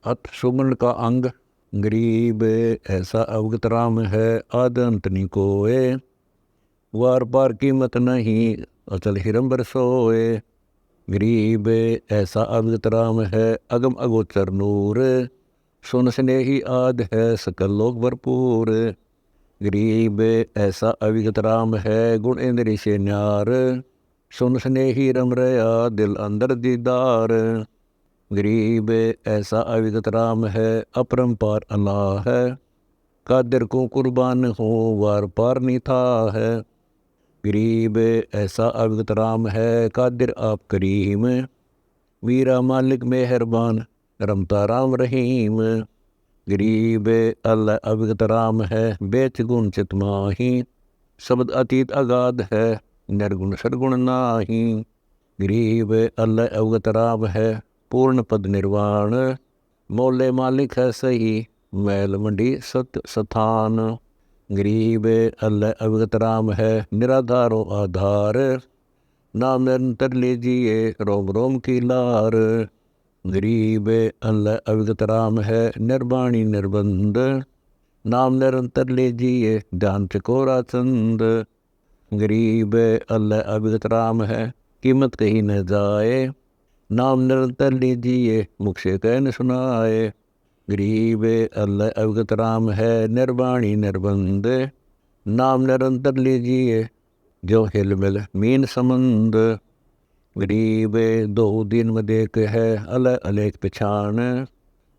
अथ सुमन का अंग। गरीब ऐसा अवगत राम है, आद अंत नहीं कोय। वार पार कीमत नहीं, अचल हिरंबर सोए। गरीब ऐसा अवगत राम है, अगम अगोचर नूर। सुन स्नेही आद है, सकल लोक भरपूर। गरीब ऐसा अविगत राम है, गुण इंद्री से न्यार। सुन स्नेही रम रया, दिल अंदर दीदार। गरीब ऐसा अविगत राम है, अपरंपार अल्लाह है। कादिर को कुर्बान हो, वार पार नहीं था है। गरीब ऐसा अविगत राम है, कादिर आप करीम। मीरा मालिक मेहरबान, रमता राम रहीम। गरीब अल्लाह अविगत राम है, बेच गुण चित माही। शब्द अतीत अगाध है, निर्गुण सदगुण नाही। गरीब अल्लाह अवगत राम है, पूर्ण पद निर्वाण। मोले मालिक है सही, मैल मंडी सत्य स्थान। गरीब अल्लाह अवगत राम है, निराधारो आधार। नाम निरंतर लीजिए, रोम रोम की लार। गरीब अल्लाह अविगत राम है, निर्वाणी निर्बंध। नाम निरंतर लीजिए, ध्यान चकोरा चंद। गरीब अल्लाह अविगत राम है, कीमत कहीं न जाए। नाम निरंतर लीजिए, मुख से कह न सुनाए। गरीब अल्लाह अविगत राम है, निर्वाणी निर्बंध। नाम निरंतर लीजिए, जो हिल मिल मीन समंद। गरीब दो दिन में देख है, अलग अलेख पहचान।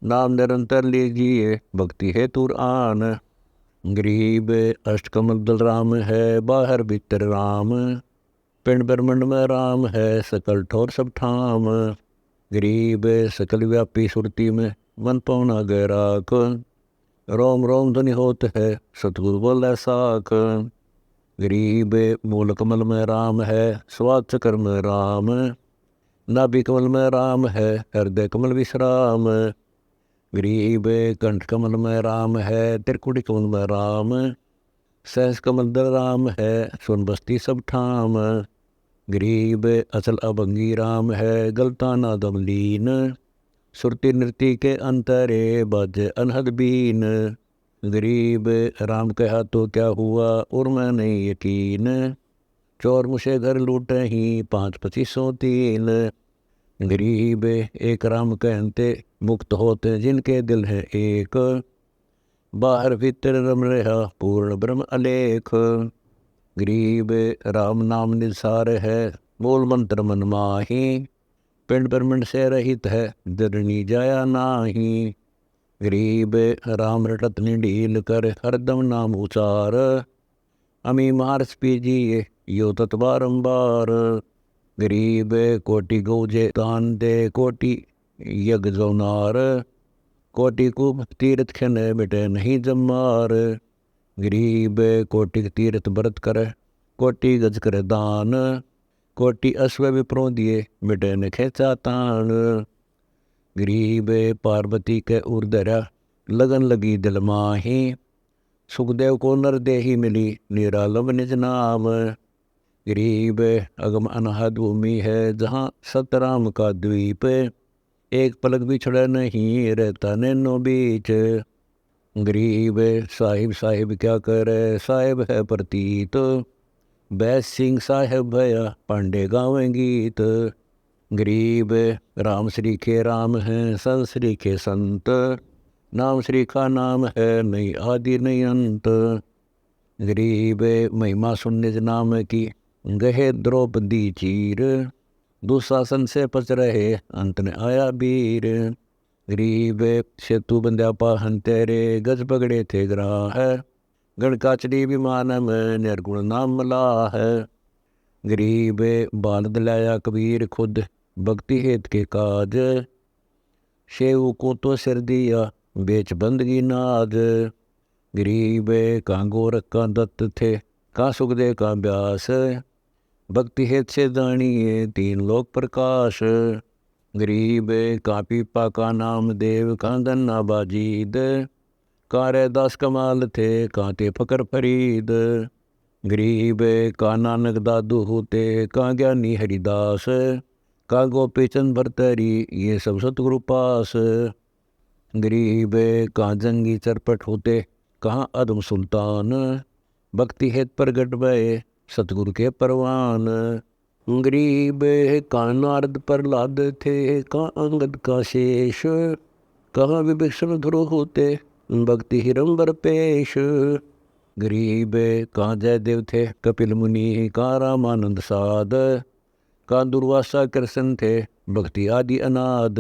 नाम निरंतर लीजिए, भक्ति है तुर आन। गरीब अष्टकमल दल राम है, बाहर भीतर राम। पिंड ब्रह्मंड में राम है, सकल ठोर सब ठाम। गरीब सकल व्यापी सुरती में, मन पौना गैराक। रोम रोम ध्वनि होत है, सतगुरु बोले साख। गरीब मूल कमल में राम है, स्वाद चक्र में राम। नाभि कमल में राम है, हृदय कमल विश्राम। गरीब कंठ कमल में राम है, त्रिकुटी कमल में राम। सहस कमल दल राम है, सुन बस्ती सब ठाम। गरीब अचल अभंगी राम है, गलता नादम लीन। सुरती नृति के अंतरे, बाजे अनहद बीन। गरीब राम कहा तो क्या हुआ, और मैं नहीं यकीन। चोर मुझे घर लूटे ही, 5-25-3। गरीब एक राम कहते, मुक्त होते जिनके दिल है एक। बाहर भीतर रम रहा, पूर्ण ब्रह्म अलेख। गरीब राम नाम निसार है, मूल मंत्र मन माही। पिंड ब्रह्मंड से रहित है, दरणी जाया नाही। गरीब राम रटत निढील कर, हरदम नाम उचार। अमी मारस पीजिए, यो तत् बारंबार। गरीब कोटि गौजे दान दे, कोटि यज्ञ जौनार। कोटि कुब तीर्थ खन, बेटे नहीं जमार। गरीब कोटि तीर्थ व्रत कर, कोटि गज कर दान। कोटि अश्व विप्रों दिए, बेटे न खेचा तान। गरीब पार्वती के उर्दरा, लगन लगी दिल माही। सुखदेव को नर देही मिली, निरालंब निज नाम। गरीब अगम अनहद भूमि है, जहाँ सतराम का द्वीप। एक पलक बिछड़ा नहीं, रहता नैनो बीच। गरीब साहिब साहिब क्या करे, साहिब है प्रतीत। बैस सिंह साहेब भया, पांडे गावे गीत। गरीब राम श्री के राम हैं, संत श्री के संत। नाम श्री का नाम है, नहीं आदि नहीं अंत। गरीब महिमा सुन निज नाम की, गहे द्रौपदी चीर। दुशासन से पच रहे, अंत ने आया वीर। गरीब सेतु बंध्या पाहन तेरे, गज पगड़े थे ग्राह। गणकाचरी विमान में, निर्गुण नाम मला है। गरीब बाल दिलाया कबीर खुद, भक्ति हेत के काज। शेऊ को तो सिर दिया, बेच बंदगी नाज। गरीब का गोरख का दत्त थे, का सुखदेव का व्यास। भक्ति हेत से दानिए, 3 लोक प्रकाश। गरीब का पीपा का नाम देव, का धन्ना बाजीद। का रैदास कमाल थे, कांते फकर फरीद। गरीब का नानक दादू होते, का ज्ञानी हरिदास। का गोपी चंद भरतरी, ये सब सतगुरु पास। गरीब कहाँ जंगी चरपट होते, कहाँ अदम सुल्तान, भक्ति हेत प्रगट भये सतगुरु के परवान। गरीब कहाँ नारद प्रहलाद थे, कहाँ अंगद का शेष, कहाँ विभीषण ध्रुव होते भक्ति हिरंबर पेश। गरीब कहाँ जयदेव थे कपिल मुनि, कहाँ रामानंद साध, कहाँ दुर्वासा कृष्ण थे भक्ति आदि अनाद।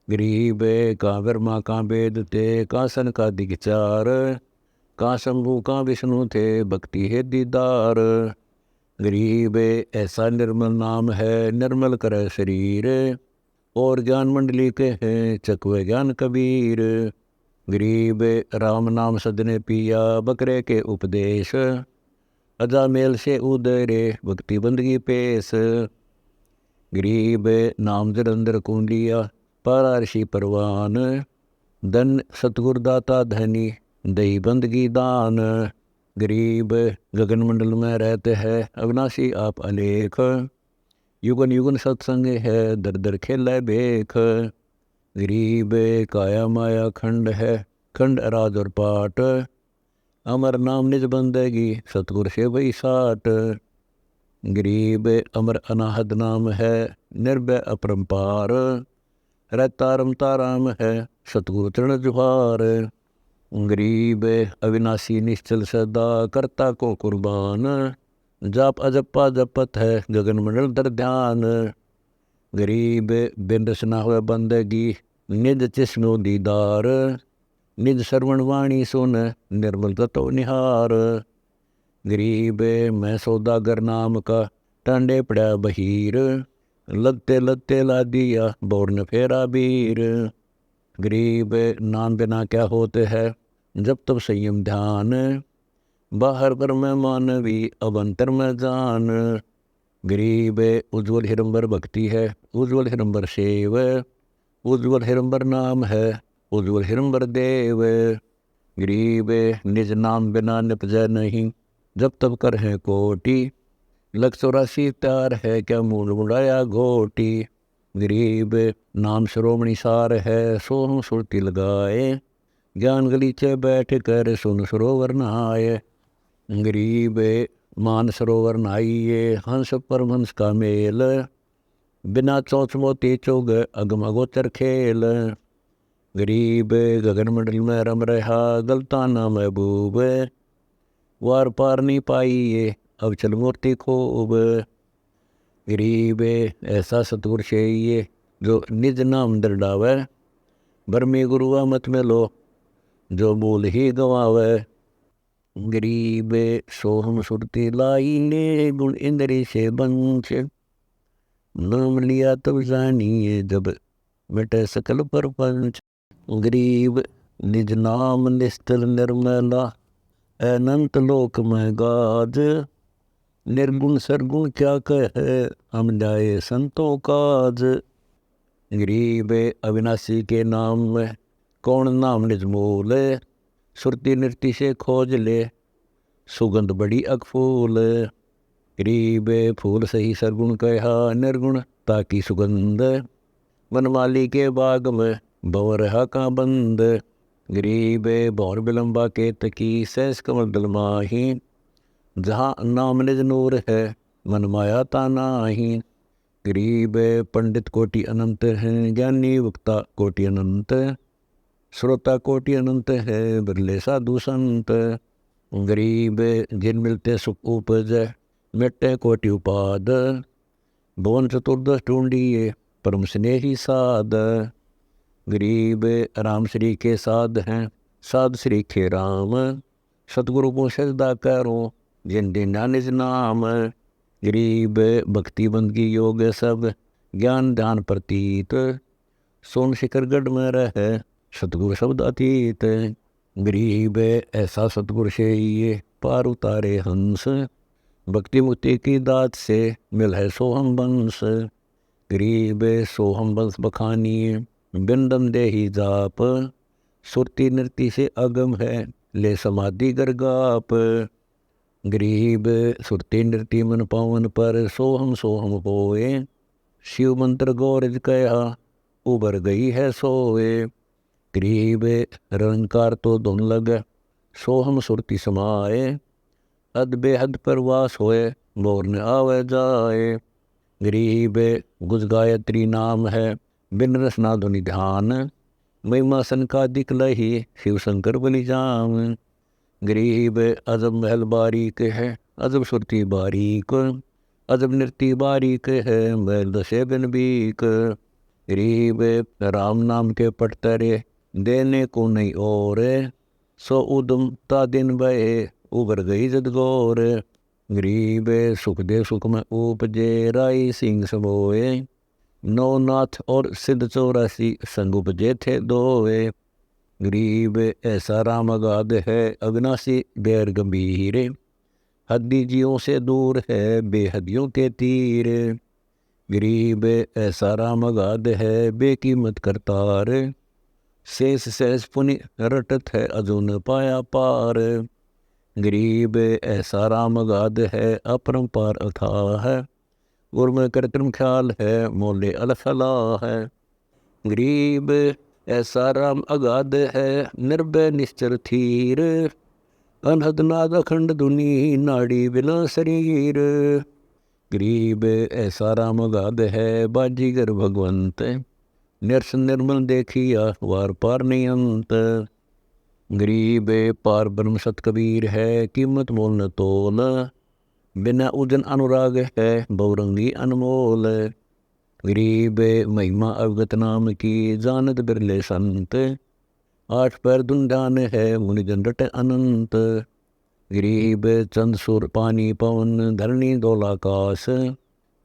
गरीब कहाँ ब्रह्मा कहाँ वेद थे, कहाँ सनकादिक चार, कहाँ शंभु कहाँ विष्णु थे भक्ति है दीदार। गरीब ऐसा निर्मल नाम है निर्मल करे शरीर, और ज्ञान मंडली के हैं चकवे ज्ञान कबीर। गरीब राम नाम सदने पिया बकरे के उपदेश, अजा मेल से उदरे भक्ति बंदगी पेश। गरीब नाम जलंधर कुंडिया पारा ऋषि परवान, धन सतगुरदाता धनी दही बंदगी दान। गरीब गगन मंडल में रहते हैं अविनाशी आप अलेख, युगन युगन सत्संग है दर दर खेल बेख। गरीब काया माया खंड है खंड अराज और पाट, अमर नाम निज बंदगी सतगुर से वही साट। गरीब अमर अनाहद नाम है निर्भय अपरंपार, रहता रमता राम है सतगुरु चरण जुहार। गरीब अविनाशी निश्चल सदा करता को कुर्बान, जाप अजप्पा जपत है गगन मंडल दर ध्यान। गरीब बिन रसना हुए बंदगी निज चिस्नो दीदार, निज श्रवण वाणी सुन निर्मल तत्व निहार। गरीब मैं सौदागर नाम का टांडे पड़ा बहीर, लगते लगते ला दिया बौर फेरा बीर। गरीब नाम बिना क्या होते हैं जब तब संयम ध्यान, बाहर पर मैं मानवी अब अंतर में जान। गरीब उज्ज्वल हिरंबर भक्ति है उज्ज्वल हिरंबर सेव, उज्ज्वल हिरंबर नाम है उज्ज्वल हिरंबर देव। गरीब निज नाम बिना निपजय नहीं जब तब कर है कोटि, लख 84 त्यार है क्या मूल मुड़ाया घोटी। गरीब नाम श्रोमणी सार है सोहम सुरती लगाए, ज्ञान गलीचे बैठ कर सुन सरोवर नहाए। गरीब मान सरोवर नहाइए हंस परमहंस का मेल, बिना चौच मोती चुग अगम अगोचर खेल। गरीब गगन मंडल में रम रहा गलताना महबूब, वार पार नहीं पाइए अब चल मूर्ति खूब। गरीब ऐसा सतगुर चाहिए जो निज नाम दरडावे, बरमी गुरुआ मत में लो जो बोल ही गवावे। गरीब सोहम सुरती लाई ने गुण इंद्री से बंश, नाम लिया तब जानिए जब मिटे सकल परपंच। गरीब निज नाम निस्तल निर्मला अनंत लोक में गाज, निर्गुण सरगुण क्या कहे हम जाए संतों काज। गरीब अविनाशी के नाम में कौन नाम निज मोल, सुरती नृत्य से खोज ले सुगंध बड़ी अकफूल। गरीब फूल सही सरगुण कहा निर्गुण ताकि सुगंध, वनमाली के बाग में भंवर रहा का बंद। गरीब भौर बिलम्बा के तकी सहस कमल दल माही, जहाँ नाम निज नूर है मन माया तानाही। गरीब पंडित कोटि अनंत हैं ज्ञानी वक्ता कोटि अनंत, श्रोता कोटि अनंत है बिरले साधु संत। गरीब जिन मिलते सुख उपज मिट्टे कोटि उपाद, भुवन चतुर्दश ढूंढिए परम स्नेही साध। गरीब राम श्री के साध हैं साध श्री के राम, सतगुरु को सजदा करो जिन दिन निज नाम। गरीब भक्ति बंदगी योग सब ज्ञान ध्यान प्रतीत, सोन शिखर गढ़ में रहे सतगुरु शब्द अतीत। गरीब ऐसा सतगुरु से ये पार उतारे हंस, भक्ति मुक्ति की दात से मिल है सोहम बंस। गरीब सोहम बंस बखानिए बिंदम देही जाप, सुरती नृत्य से अगम है ले समाधि गरगाप। गरीब सुरती नृत्य मन पावन पर सोहम सोहम होए, शिव मंत्र गौरज कया उबर गई है सोए। गरीब निरंकार तो धुन लगे, सोहम सुरति समाए, अद बेहद परवास होए, मोर न आवे जाए। गरीब गुज गायत्री नाम है, बिन रसना धुनि ध्यान, महिमा सनकादिक लही, शिव शंकर बलि जाम। गरीब अजब महल बारीक है, अजब सुरती बारीक, अजब नृत्य बारीक है, महल दशे बिन बीक। गरीब राम नाम के पटतरे, देने को नहीं और, सो उदम ता दिन बहे, उबर गई जदगौर। गरीब सुखदेव सुख में उपजे, राई सिंह समोए, नौनाथ और सिद्ध 84 संग उपजे थे दोए। गरीब ऐसा राम अगाध है, अविनाशी बैर गंभीर, हद्दीजियों से दूर है, बेहदियों के तीर। गरीब ऐसा राम अगाध है, बेकीमत करतार, शेष सहज पुनि रटत है, अजुन पाया पार। गरीब ऐसा राम अगाध है, अपरंपार अथाह है, गुरम कृत्रिम ख्याल है, मोले अलफला है। गरीब ऐसा राम अगाध है, निर्भय निश्चर थीर, अनहद नाद अखंड धुनि, नाड़ी बिना शरीर। गरीब ऐसा राम अगाध है, बाजीगर भगवंत, निरसन निर्मल देखिया, वार पार नहीं अंत। गरीब पार ब्रह्म सत कबीर है, कीमत मोल न तोल, बिना उजन अनुराग है, बहुरंगी अनमोल। गरीब महिमा अवगत नाम की, जानत बिरले संत, आठ पैर दुंडान है, मुनिजन रट अनंत। गरीब चंद सुर पानी पवन, धरणी दौलाकाश,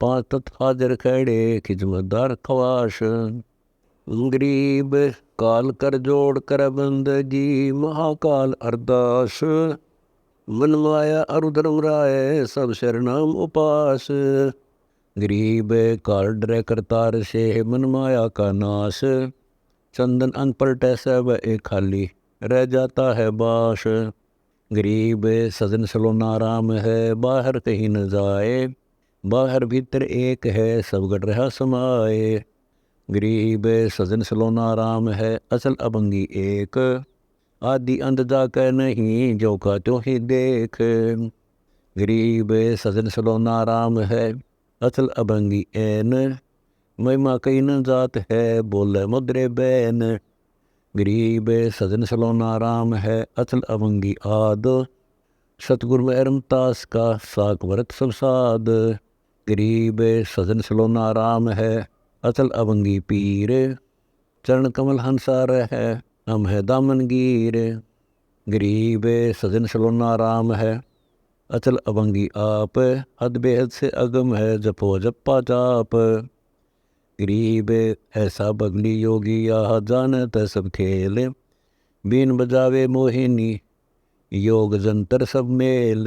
पांच तत्व हाजर खड़े, खिजमतदार खवाश। गरीब काल कर जोड़ कर बंद जी, महाकाल अरदास, मन माया अरु धर्म राय, सब शरणाम उपास। गरीब काल डरे करतार से, मन माया का नाश, चंदन अंग पलटे सब एक खाली, रह जाता है बास। गरीब सजन सलोना राम है, बाहर कहीं न जाए, बाहर भीतर एक है, सब गढ़ रहा समाए। गरीब सजन सलोना राम है, असल अभंगी एक, आदि अंत जाकर नहीं, जो का त्यों ही देख। गरीब सजन सलोना राम है, असल अभंगी ऐन, महिमा कई न जात है, बोले मुद्रे बैन। गरीब सजन सलोना राम है, असल अभंगी आद, सतगुर में रमतास का, साक व्रत सब साध। गरीब सजन सलोना राम है, अचल अभंगी पीर, चरण कमल हंसार है, हम है दामन गीर। गरीब सजन सलोना राम है, अचल अभंगी आप, हद बेहद से अगम है, जपो जप्पा जाप। गरीब ऐसा बगली योगी, यह जानत सब खेल, बीन बजावे मोहिनी, योग जंतर सब मेल।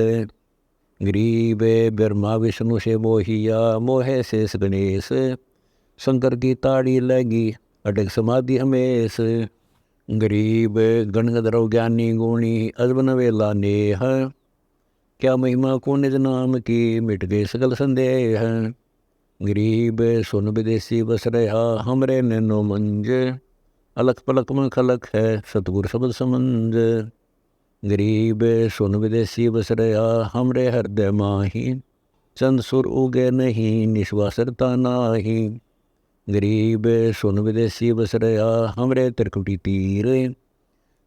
गरीब ब्रह्मा विष्णु से मोहिया, मोहे शेष गणेश, शंकर की ताड़ी लगी, अटक समाधि हमेश। गरीब गणगधर्व ज्ञानी गुणी, अजब नवेला नेह, क्या महिमा को निज नाम की, मिट गए सकल संदेह। गरीब सुन विदेशी बस रहा, हमरे नैनो मंज, अलख पलक में खलक है, सतगुर शब्द समंज। गरीब सुन विदेशी बस रहा, हमरे हृदय माही, चंद सुर उगे नहीं, निश्वासरता नाही। गरीब सुन विदेशी बस रहा, हमरे त्रिकुटी तीर,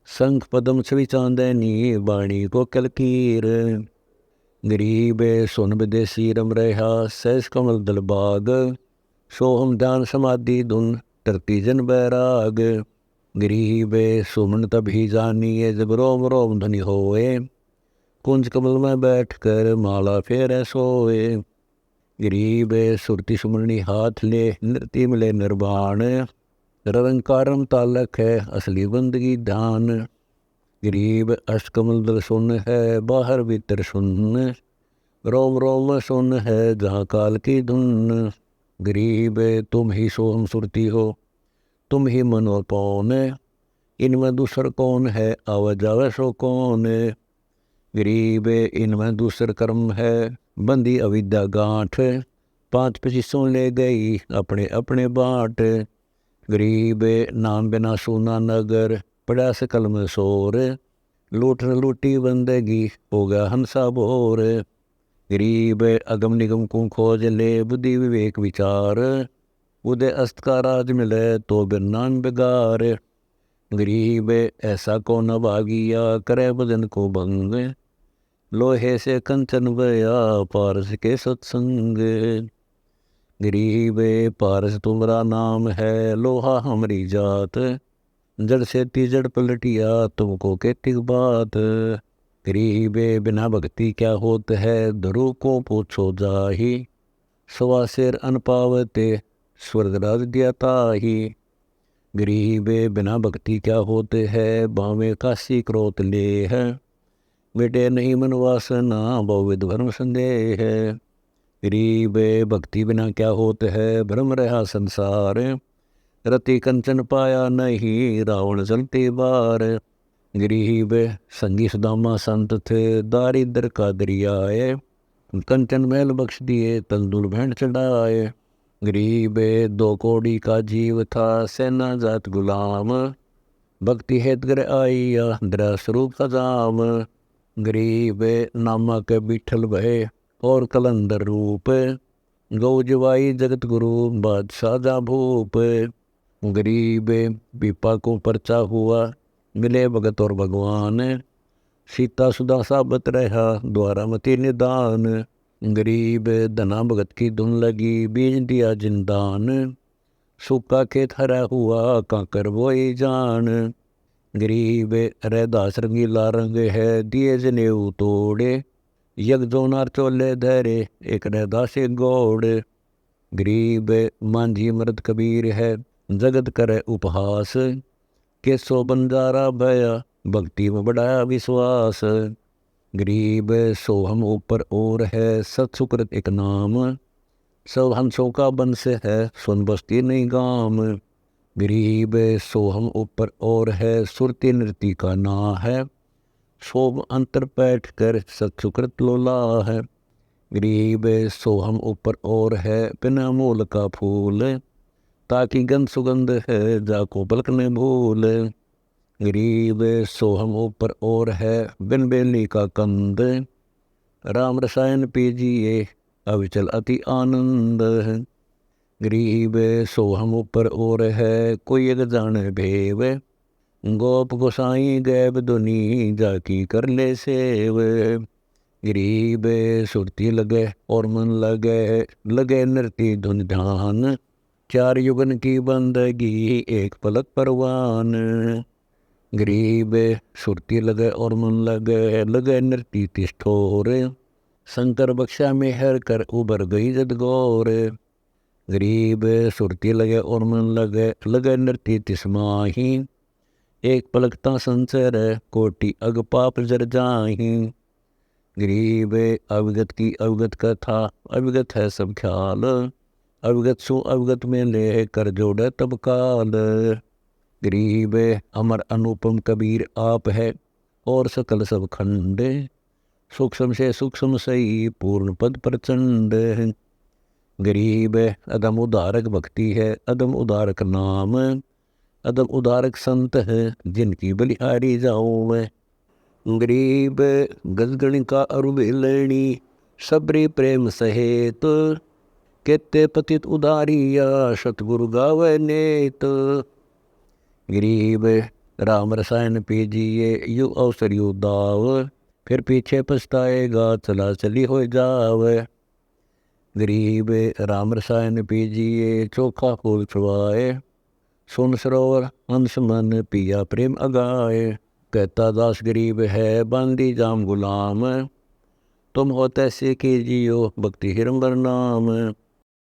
शंख पदम छवि चांदनी, बाणी को कलकीर। गरीब सुन विदेशी रम रहा, सहस कमल दल बाग, सोहम ध्यान समाधि धुन, तरती जन बैराग। गरीब सुमन तभी जानिए, जब रोम रोम ध्वनि होए, कुंज कमल में बैठ कर, माला फेर सोए। गरीब सुरति सुमरणी हाथ ले, नृत्य मिले निर्वाण, निरंकारम तालक है, असली बंदगी ध्यान। गरीब अष्टकमल दल सुन है, बाहर भीतर सुन, रोम रोम सुन है, जहाँ काल की धुन। गरीब तुम ही सोहम सुरती हो, तुम ही मन और पौन, इनमें दूसर कौन है, आवा जावे सो कौन। गरीब इनमें दूसर कर्म है, बंदी अविद्या गांठ, 5 पचीसों ले गई, अपने अपने बाँट। गरीब नाम बिना सूना नगर, पड़ा से कलम सोर, लूट न लूटी बंदगी हो गया हंसा बोर। गरीब अगम निगम को खोज ले, बुद्धि विवेक विचार, उदय अस्त का राज मिले तो बिरनान बेगार। गरीब ऐसा को न भागिया, करे बदन को भंग, लोहे से कंचन बया पारस के सत्संग। गरीब पारस तुम्हारा नाम है, लोहा हमारी जात, जड़ से तीजड़ पलटिया तुमको कहती बात। गरीब बिना भक्ति क्या होत है, धरु को पूछो जाही, सवा शेर अन पावते स्वर्गराज दिया ताही। गरीब बिना भक्ति क्या होते है, बावे काशी क्रोत ले है, मिटे नहीं मन वासना बहुविध भ्रम संदेह है। गरीब भक्ति बिना क्या होते है, भ्रम रहा संसार, रति कंचन पाया नहीं रावण चलते बार। गरीब संगी सुदामा संत थे, दारिद्र का दरियाए, कंचन महल बख्श दिए तंदुल भेंट चढ़ाए। गरीब 2 कौड़ी का जीव था, सेना जात गुलाम, भक्ति हेत कर आइया दरा स्वरूप का जाम। गरीब नामा के बिठल भय और कलंदर रूप, गौ जवाई जगत गुरु बादशाह जा भूप। गरीब पीपा को परचा हुआ, मिले भगत और भगवान, सीता सुदा साबत रहा द्वारा मति निदान। गरीब धना भगत की धुन लगी, बीज दिया जिंदान, सूखा खेत हरा हुआ काकर बोई जान। गरीब रैदास रंगीला रंग है, दिए जनेऊ तोड़े, यज्ञ जोनार चोले धरे एक रैदास एक गौड़। गरीब मांझी मर्द कबीर है, जगत करे उपहास, केसो बंजारा भया भक्ति में बढ़ाया विश्वास। गरीब सोहम ऊपर और है, सत्सुकृत एक नाम, सब हंसों का बंश है सुन बस्ती नहीं गाम। गरीब सोहम ऊपर और है, सुरती नृति का ना है, शोभ अंतर बैठ कर सत्सुकृत लोला है। गरीब सोहम ऊपर और है, बिना मूल का फूल, ताकि गंध सुगंध है जाको पलक ने भूल। गरीब सोहम ऊपर और है, बिन बेली का कंद, राम रसायन पीजिए अविचल अति आनंद। गरीब सोहम ऊपर और है, कोई एक जाने भेव, गोप गोसाई गैब दुनी जाकी कर ले सेव। गरीब सुरती लगे और मन लगे, लगे नृत्य धुन ध्यान, 4 युगन की बंदगी एक पलक परवान। गरीब सुरती लगे और मन लगे, लगे नृत्य तिष्ठोर, शंकर बख्शा में हर कर उबर गई जद गौर। गरीब सुरती लगे और मन लगे, लगे नृत्य तिस्माही, एक पलकता संसर कोटि अग पाप जर जाही। गरीब अवगत की अवगत कथा, अवगत है सब ख्याल, अवगत सु अवगत में ले कर जोड़े तब काल। गरीब अमर अनुपम कबीर आप है, और सकल सब खंड, सूक्ष्म से सूक्ष्म सही पूर्ण पद प्रचंड। गरीब अदम उदारक भक्ति है, अदम उदारक नाम, अदम उदारक संत है जिनकी बलिहारी जाऊँ मैं। गरीब गजगण का अरुबेलणी, सबरी प्रेम सहेत, केते पतित उदारिया सतगुरु गावे नेत। गरीब राम रसायन पीजिए यु अवसर यु दाव, फिर पीछे पछताएगा चला चली हो जावे। गरीब राम रसायन पीजिए चोखा फूल छुआए, सुन सरोवर अंश मन पिया प्रेम अगाए। कहता दास गरीब है बांदी जाम गुलाम, तुम हो तैसे कीजियो भक्ति हिरंबर नाम।